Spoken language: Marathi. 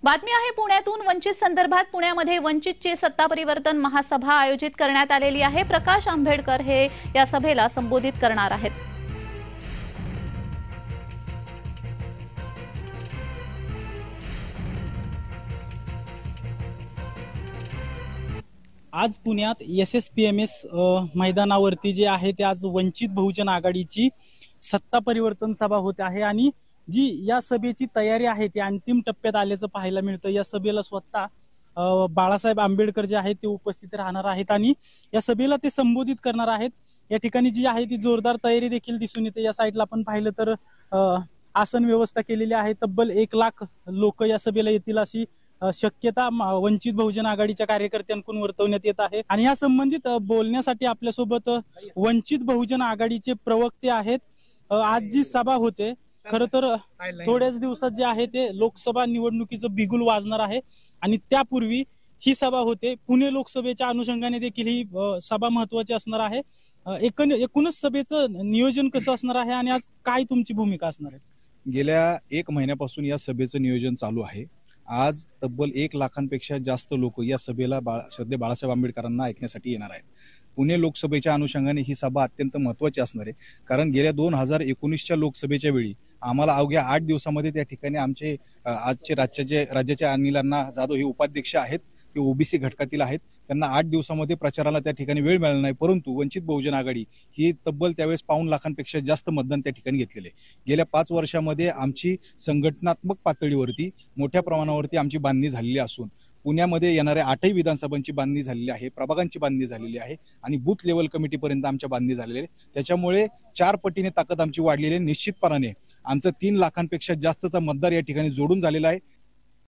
बातमी आहे पुण्यातून। वंचित संदर्भात पुण्यामध्ये वंचितची सत्ता परिवर्तन महासभा आयोजित करण्यात आलेली आहे। प्रकाश आंबेडकर हे या सभेला संबोधित करणार आहेत। आज पुण्यात SSPMS मैदानावरती जे आहे ते आज वंचित बहुजन आघाडीची सत्ता परिवर्तन सभा होते आहे आणि जी या सभेची तयारी आहे ती अंतिम टप्प्यात आल्याचं पाहायला मिळतं। या सभेला स्वतः बाळासाहेब आंबेडकर जे आहेत ते उपस्थित राहणार आहेत आणि या सभेला ते संबोधित करणार आहेत। या ठिकाणी जी आहे ती जोरदार तयारी देखील दिसून येते। या साईडला आपण पाहिलं तर आसन व्यवस्था केलेली आहे। तब्बल 1 लाख लोक या सभेला येतील अशी शक्यता वंचित बहुजन आघाडीच्या कार्यकर्त्यांकडून वर्तवण्यात येत आहे। आणि या संबंधित बोलण्यासाठी आपल्यासोबत वंचित बहुजन आघाडीचे प्रवक्ते आहेत। आज जी सभा होते खरं तर थोड्याच दिवसात जे आहे ते लोकसभा निवडणुकीचं बिगुल वाजणार आहे आणि त्यापूर्वी ही सभा होते। पुणे लोकसभेच्या अनुषंगाने देखील ही सभा महत्त्वाची असणार आहे। एकूणच सभेचं नियोजन कसं असणार आहे आणि आज काय तुमची भूमिका असणार आहे? गेल्या 1 महिन्यापासून या सभेचं नियोजन चालू आहे। आज तब्बल 1 लाखांपेक्षा जास्त लोक या सभेला श्रद्धेय बाळासाहेब आंबेडकरांना ऐकण्यासाठी येणार आहेत। पुणे लोकसभेच्या अनुषंगाने ही सभा अत्यंत महत्त्वाची असणार आहे, कारण गेल्या 2019च्या लोकसभेच्या वेळी आम्हाला अवघ्या 8 दिवसामध्ये त्या ठिकाणी आमचे आजचे राज्याचे अनिल अण्णा जाधव हे उपाध्यक्ष आहेत, ते ओबीसी घटकातील आहेत। त्यांना 8 दिवसामध्ये प्रचाराला त्या ठिकाणी वेळ मिळाला नाही, परंतु वंचित बहुजन आघाडी ही तब्बल त्यावेळेस 5 लाखांपेक्षा जास्त मतदान त्या ठिकाणी घेतलेले। गेल्या 5 वर्षामध्ये आमची संघटनात्मक पातळीवरती मोठ्या प्रमाणावरती आमची बांधणी झालेली असून पुण्यामध्ये येणाऱ्या 8ही विधानसभांची बांधणी झालेली आहे, प्रभागांची बांधणी झालेली आहे आणि बूथ लेवल कमिटीपर्यंत आमच्या बांधणी झालेली आहे। त्याच्यामुळे 4 पटीने ताकद आमची वाढलेली आहे। निश्चितपणाने आमचं 3 लाखांपेक्षा जास्तचा मतदार या ठिकाणी जोडून झालेला आहे।